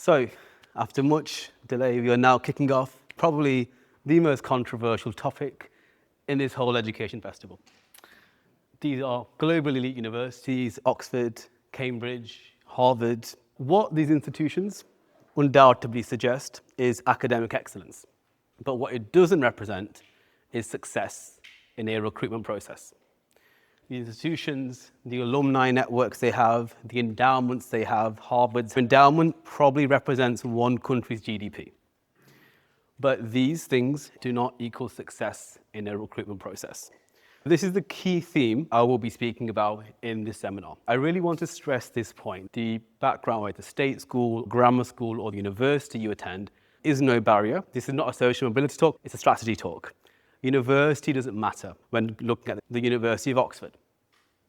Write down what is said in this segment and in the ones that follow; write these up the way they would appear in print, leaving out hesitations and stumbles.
So, after much delay, we are now kicking off probably the most controversial topic in this whole education festival. These are global elite universities, Oxford, Cambridge, Harvard. What these institutions undoubtedly suggest is academic excellence. But what it doesn't represent is success in a recruitment process. The institutions, the alumni networks they have, the endowments they have, Harvard's endowment probably represents one country's GDP. But these things do not equal success in a recruitment process. This is the key theme I will be speaking about in this seminar. I really want to stress this point. The background, whether state school, grammar school, or the university you attend is no barrier. This is not a social mobility talk, it's a strategy talk. University doesn't matter when looking at the University of Oxford.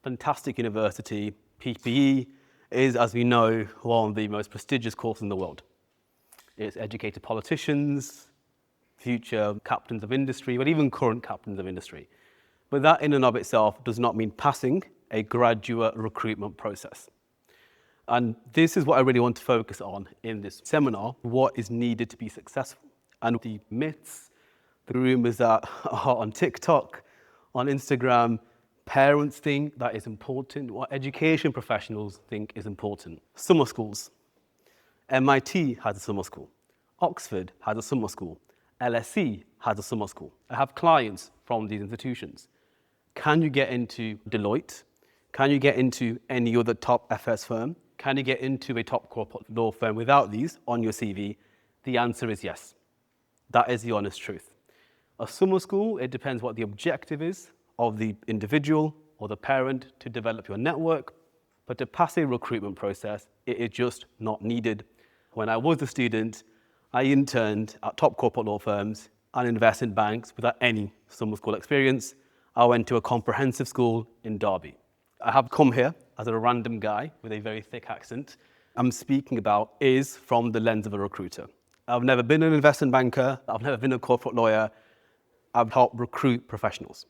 Fantastic university. PPE is, as we know, one of the most prestigious courses in the world. It's educated politicians, future captains of industry, but even current captains of industry. But that in and of itself does not mean passing a graduate recruitment process. And this is what I really want to focus on in this seminar, what is needed to be successful. And the myths, the rumors that are on TikTok, on Instagram, parents think that is important, what education professionals think is important. Summer schools. MIT has a summer school. Oxford has a summer school. LSE has a summer school. I have clients from these institutions. Can you get into Deloitte? Can you get into any other top FS firm? Can you get into a top corporate law firm without these on your CV? The answer is yes. That is the honest truth. A summer school, it depends what the objective is of the individual or the parent to develop your network, but to pass a recruitment process, it is just not needed. When I was a student, I interned at top corporate law firms and investment banks without any summer school experience. I went to a comprehensive school in Derby. I have come here as a random guy with a very thick accent. I'm speaking about is from the lens of a recruiter. I've never been an investment banker. I've never been a corporate lawyer. I've helped recruit professionals.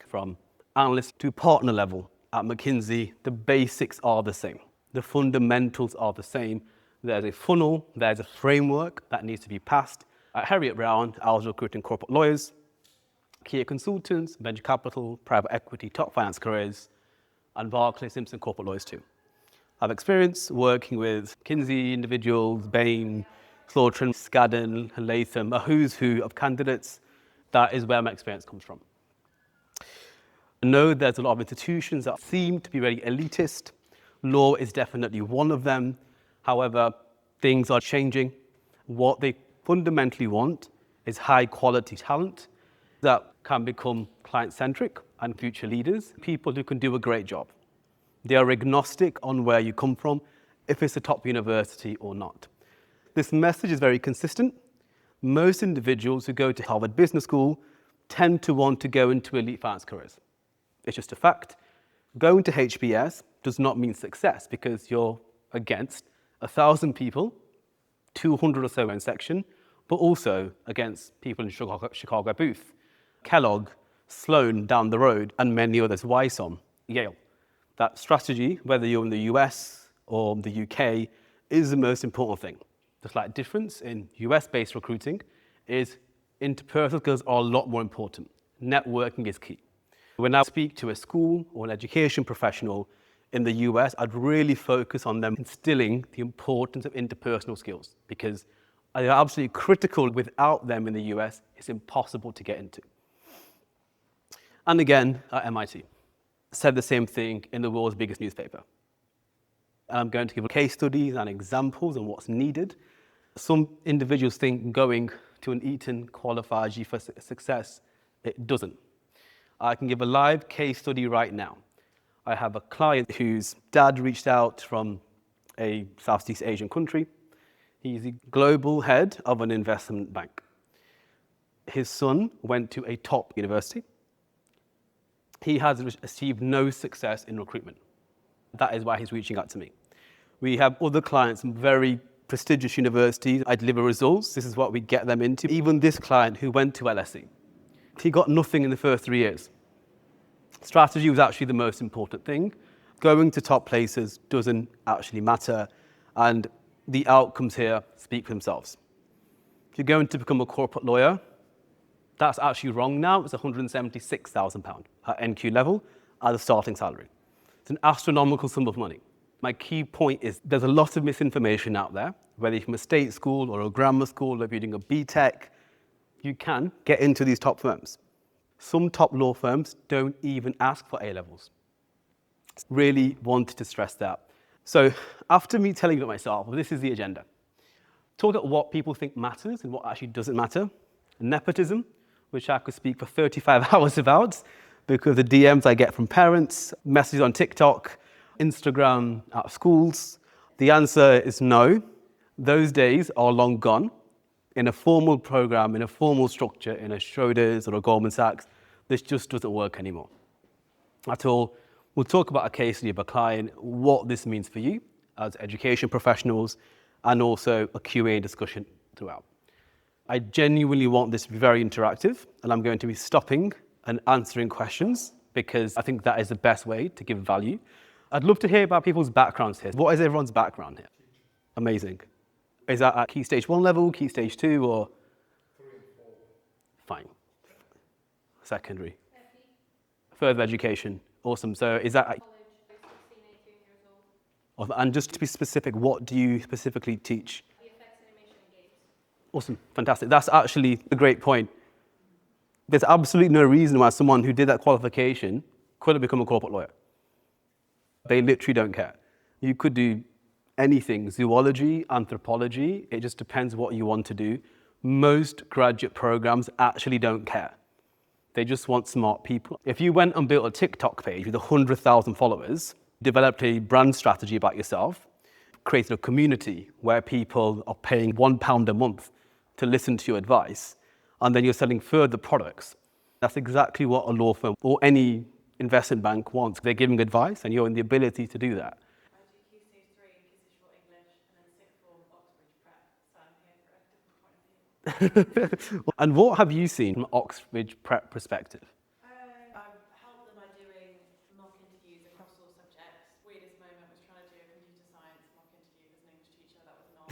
From analyst to partner level at McKinsey, the basics are the same. The fundamentals are the same. There's a funnel, there's a framework that needs to be passed. At Heriot Brown, I was recruiting corporate lawyers, key consultants, venture capital, private equity, top finance careers, and Barclays Simpson corporate lawyers too. I've experience working with McKinsey individuals, Bain, Thornton, Skadden, Latham, a who's who of candidates. That is where my experience comes from. I know there's a lot of institutions that seem to be very elitist. Law is definitely one of them. However, things are changing. What they fundamentally want is high quality talent that can become client-centric and future leaders, people who can do a great job. They are agnostic on where you come from, if it's a top university or not. This message is very consistent. Most individuals who go to Harvard Business School tend to want to go into elite finance careers. It's just a fact. Going to HBS does not mean success because you're against 1,000 people, 200 or so in section, but also against people in Chicago Booth, Kellogg, Sloan down the road, and many others, YSOM, Yale. That strategy, whether you're in the US or the UK, is the most important thing. The slight difference in US-based recruiting is interpersonal skills are a lot more important. Networking is key. When I speak to a school or an education professional in the US, I'd really focus on them instilling the importance of interpersonal skills because they are absolutely critical. Without them in the US, it's impossible to get into. And again, at MIT, said the same thing in the world's biggest newspaper. I'm going to give case studies and examples on what's needed. Some individuals think going to an Eton qualifies you for success. It doesn't. I can give a live case study right now. I have a client whose dad reached out from a Southeast Asian country. He's the global head of an investment bank. His son went to a top university. He has achieved no success in recruitment. That is why he's reaching out to me. We have other clients in very prestigious universities. I deliver results. This is what we get them into. Even this client who went to LSE, he got nothing in the first 3 years. Strategy was actually the most important thing. Going to top places doesn't actually matter. And the outcomes here speak for themselves. If you're going to become a corporate lawyer, that's actually wrong now. It's £176,000 at NQ level as a starting salary. It's an astronomical sum of money. My key point is there's a lot of misinformation out there, whether you're from a state school or a grammar school, or if you're doing a BTEC, you can get into these top firms. Some top law firms don't even ask for A-levels. Really wanted to stress that. So after me telling you about myself, well, this is the agenda. Talk about what people think matters and what actually doesn't matter. Nepotism, which I could speak for 35 hours about because the DMs I get from parents, messages on TikTok, Instagram at schools. The answer is no. Those days are long gone. In a formal program, in a formal structure, in a Schroders or a Goldman Sachs, this just doesn't work anymore at all. We'll talk about a case study of a client, what this means for you as education professionals, and also a Q&A discussion throughout. I genuinely want this to be very interactive, and I'm going to be stopping and answering questions because I think that is the best way to give value. I'd love to hear about people's backgrounds here. What is everyone's background here? Amazing. Is that at Key Stage 1 level, Key Stage 2, or? 3 and 4. Fine. Secondary. Further education. Awesome. So is that? College, 16, 18 years old. And just to be specific, what do you specifically teach? VFX, animation, and games. Awesome. Fantastic. That's actually a great point. There's absolutely no reason why someone who did that qualification couldn't become a corporate lawyer. They literally don't care. You could do anything, zoology, anthropology, it just depends what you want to do. Most graduate programs actually don't care. They just want smart people. If you went and built a TikTok page with 100,000 followers, developed a brand strategy about yourself, created a community where people are paying £1 a month to listen to your advice, and then you're selling further products, that's exactly what a law firm or any investment bank wants. They're giving advice and you're in the ability to do that. I do Key Stage 3 in Key Stage 4 English and then Sixth Form Oxbridge Prep, so I'm here for a different point of view. And what have you seen from Oxbridge Prep perspective? I've helped them by doing mock interviews across all subjects. Weirdest moment was trying to do a computer science mock interview as an English teacher. That was not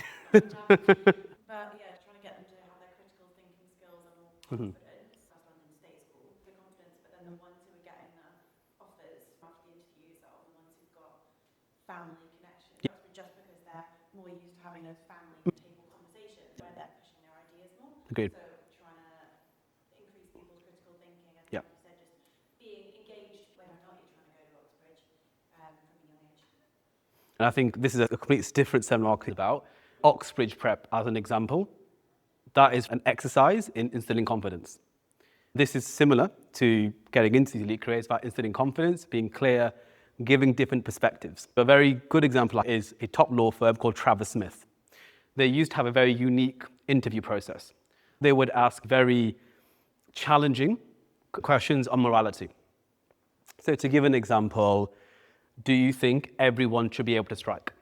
but yeah, trying to get them to have their critical thinking skills and more confidence. That's London State School, the confidence, but then the ones who are getting the offers after the interviews are the ones who've got family connections. Just because they're more used to having those family table conversations where they're pushing their ideas more. Agreed. So trying to increase people's critical thinking and Yeah. like you said, just being engaged whether or not you're trying to go to Oxbridge from a young age. And I think this is a completely different seminar about Oxbridge Prep as an example. That is an exercise in instilling confidence. This is similar to getting into the elite careers, about instilling confidence, being clear, giving different perspectives. A very good example is a top law firm called Travers Smith. They used to have a very unique interview process. They would ask very challenging questions on morality. So to give an example, do you think everyone should be able to strike?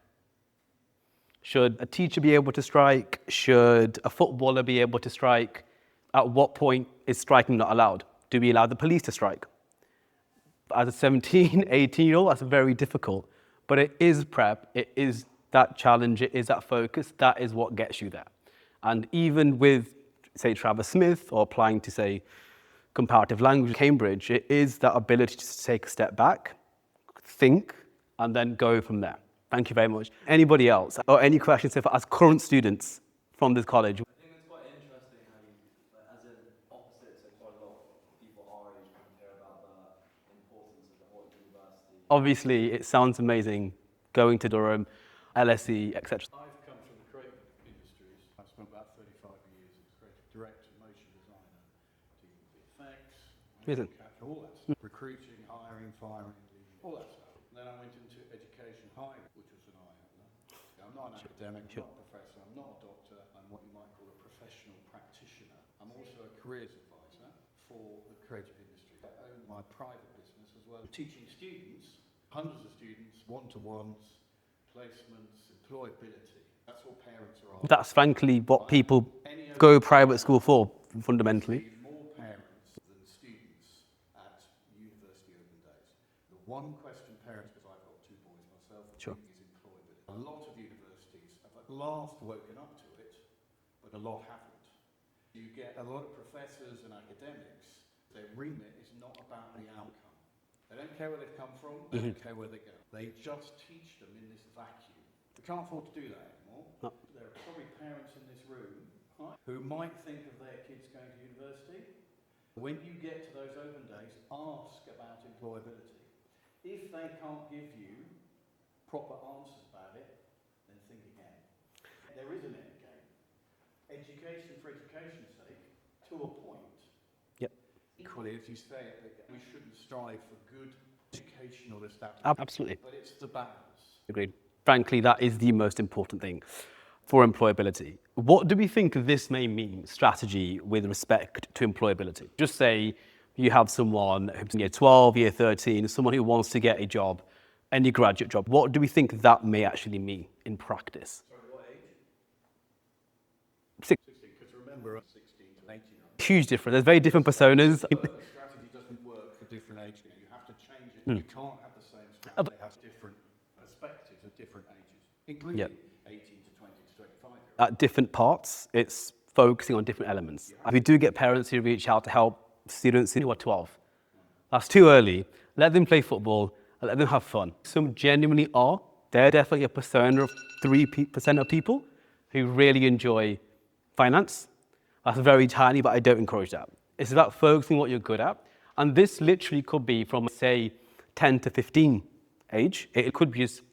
Should a teacher be able to strike? Should a footballer be able to strike? At what point is striking not allowed? Do we allow the police to strike? As a 17, 18-year-old, that's very difficult. But it is prep, it is that challenge, it is that focus, that is what gets you there. And even with, say, Travers Smith, or applying to, say, comparative language, Cambridge, it is that ability to take a step back, think, and then go from there. Thank you very much. Anybody else, or any questions as current students from this college? I think it's quite interesting how you, as an opposite, so quite a lot of people our age kind of hear about the importance of the whole university. Obviously, it sounds amazing going to Durham, LSE, etc. I've come from the creative industries. I spent about 35 years as creative director, motion designer, doing VFX, Amazing. all that stuff. Recruiting, hiring, firing, all that stuff. And then I went into education higher, which was an eye-opener. I'm not an academic, I'm not a professor, I'm not a doctor, I'm what you might call a professional practitioner. I'm also a careers advisor for the creative industry. I own my private business as well, teaching students, hundreds of students, one-to-ones, placements, employability. That's what parents are after. That's frankly what people go private school for, fundamentally. More parents than students at university open days. The one question parents, because I've got 2 boys myself, Sure. is employability. A lot of universities have last woken up to it, but a lot haven't. You get a lot of professors and academics, their remit is not about the outcome. They don't care where they've come from, they don't care where they go. They just teach them in this vacuum. We can't afford to do that anymore. No. There are probably parents in this room who might think of their kids going to university. When you get to those open days, ask about employability. If they can't give you proper answers about it, then think again. There is an end game. Education for education's sake, to a point. Yep. Equally, as you say, we shouldn't strive for good educational establishment. Absolutely. But it's the balance. Agreed. Frankly, that is the most important thing for employability. What do we think this may mean, strategy with respect to employability? Just say you have someone who's in year 12, year 13, someone who wants to get a job, any graduate job. What do we think that may actually mean in practice? Sorry, what age? 16, because remember, 16 to 18. Huge difference. There's very different personas. The strategy doesn't work for different ages. You have to change it. You can't have the same strategy. They have different perspectives at different ages, including 18 to 20 to 25. At different parts, it's focusing on different elements. We do get parents who reach out to help students who are 12. That's too early. Let them play football and let them have fun. Some genuinely are. They're definitely a persona of 3% of people who really enjoy finance. That's very tiny, but I don't encourage that. It's about focusing on what you're good at. And this literally could be from, say, 10 to 15 age. It could be just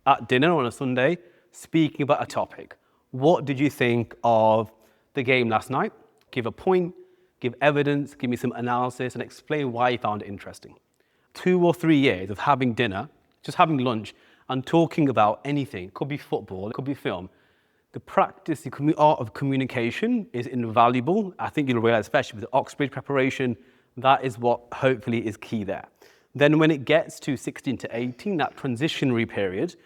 at dinner on a Sunday, speaking about a topic. What did you think of the game last night? Give a point, give evidence, give me some analysis, and explain why you found it interesting. 2 or 3 years of having dinner, just having lunch, and talking about anything. It could be football, it could be film. The practice, the art of communication is invaluable. I think you'll realize, especially with the Oxbridge preparation, that is what hopefully is key there. Then when it gets to 16 to 18, that transitionary period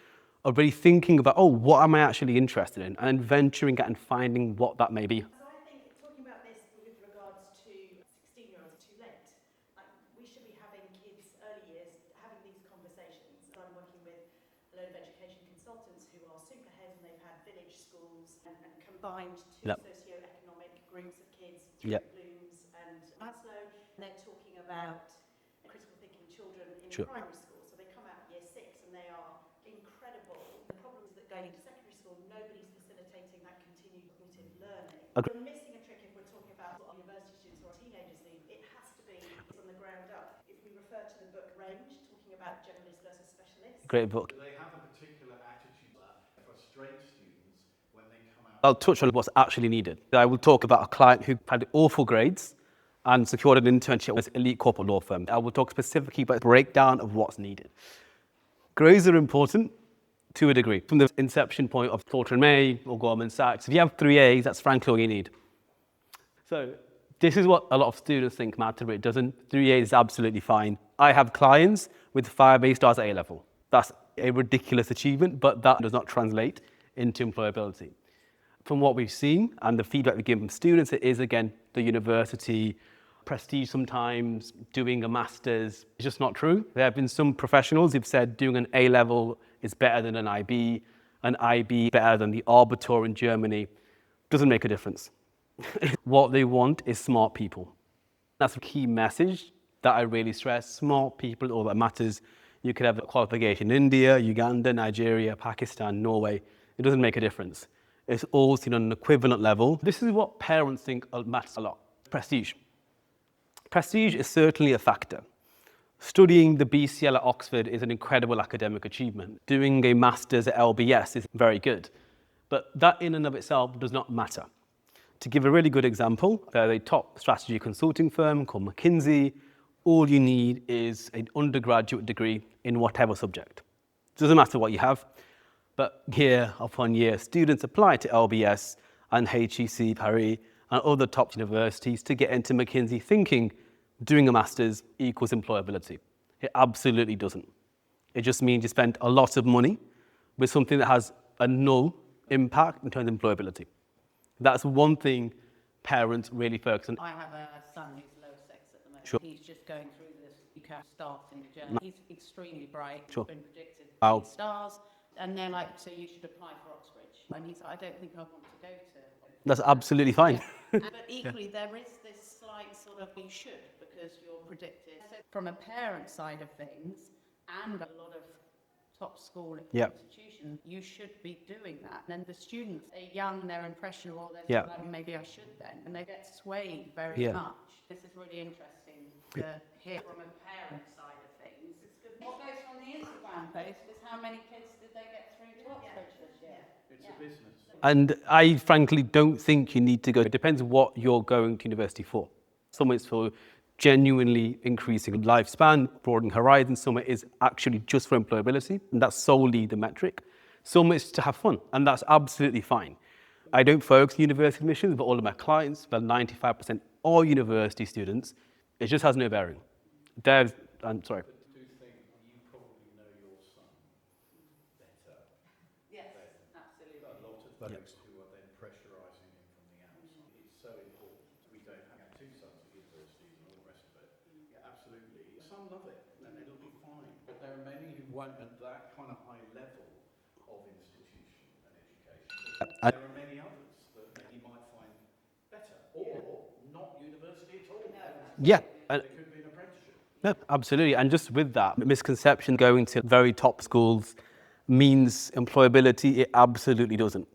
of really thinking about, oh, what am I actually interested in? And venturing out and finding what that may be. So I think talking about this with regards to 16-year-olds too late. Like we should be having kids early years having these conversations. I'm working with a load of education consultants who are super heads and they've had village schools and combined two socio-economic groups of kids, Blooms and Maslow. And they're talking about critical thinking children in primary school. So they come out at year 6 and they are incredible. The problem is that going into secondary school, nobody's facilitating that continued cognitive learning. We're missing a trick if we're talking about what university students or teenagers need. It has to be from the ground up. If we refer to the book Range, talking about generalists versus specialists. Great book. Do they have a particular attitude that frustrates students when they come out? I'll touch on what's actually needed. I will talk about a client who had awful grades and secured an internship with an elite corporate law firm. I will talk specifically about the breakdown of what's needed. Grades are important to a degree. From the inception point of Thornton May or Goldman Sachs, if you have 3 A's, that's frankly all you need. So this is what a lot of students think matters, but it doesn't. 3 A's is absolutely fine. I have clients with 5 A stars at A level. That's a ridiculous achievement, but that does not translate into employability. From what we've seen and the feedback we give from students, it is, again, the university prestige sometimes, doing a master's. It's just not true. There have been some professionals who've said doing an A level is better than an IB better than the Arbiter in Germany. Doesn't make a difference. What they want is smart people. That's a key message that I really stress. Smart people, all that matters. You could have a qualification in India, Uganda, Nigeria, Pakistan, Norway. It doesn't make a difference. It's all seen on an equivalent level. This is what parents think matters a lot. Prestige. Prestige is certainly a factor. Studying the BCL at Oxford is an incredible academic achievement. Doing a master's at LBS is very good. But that in and of itself does not matter. To give a really good example, they're a top strategy consulting firm called McKinsey. All you need is an undergraduate degree in whatever subject. It doesn't matter what you have, but year upon year, students apply to LBS and HEC Paris and other top universities to get into McKinsey thinking doing a master's equals employability. It absolutely doesn't. It just means you spend a lot of money with something that has a null impact in terms of employability. That's one thing parents really focus on. I have a son who's low sex at the moment. Sure. He's just going through this UCAS starting journey. He's extremely bright. Sure. He's been predicted Wow. stars. And they're like, so you should apply for Oxbridge. And he's like, I don't think I want to go to. That's absolutely fine. But equally, there is this slight sort of you should because you're predicted. So from a parent side of things, and a lot of top school Yeah. institutions, you should be doing that. And then the students are young, they're impressionable, they're Yeah. like, maybe I should then, and they get swayed very Yeah. much. This is really interesting to hear from a parent side of things. It's good. What goes on the Instagram post is how many kids did they get through to Oxford this year? It's a business. And I frankly don't think you need to go. It depends what you're going to university for. Some it's for genuinely increasing lifespan, broadening horizons. Some it is actually just for employability, and that's solely the metric. Some it's to have fun, and that's absolutely fine. I don't focus on university admissions, but all of my clients, about 95% all university students, it just has no bearing. I'm sorry. Do you think you probably know your son better? Yes, absolutely. A lot of those who are then pressurising him from the outside. It's so important. We don't have two sons at universities and all the rest of it. Yeah, absolutely. Some love it and it'll be fine. But there are many who won't at that kind of high level of institution and education. There are many others that he might find better or not university at all. Yeah. It could be an apprenticeship. No, absolutely. And just with that misconception, going to very top schools means employability. It absolutely doesn't.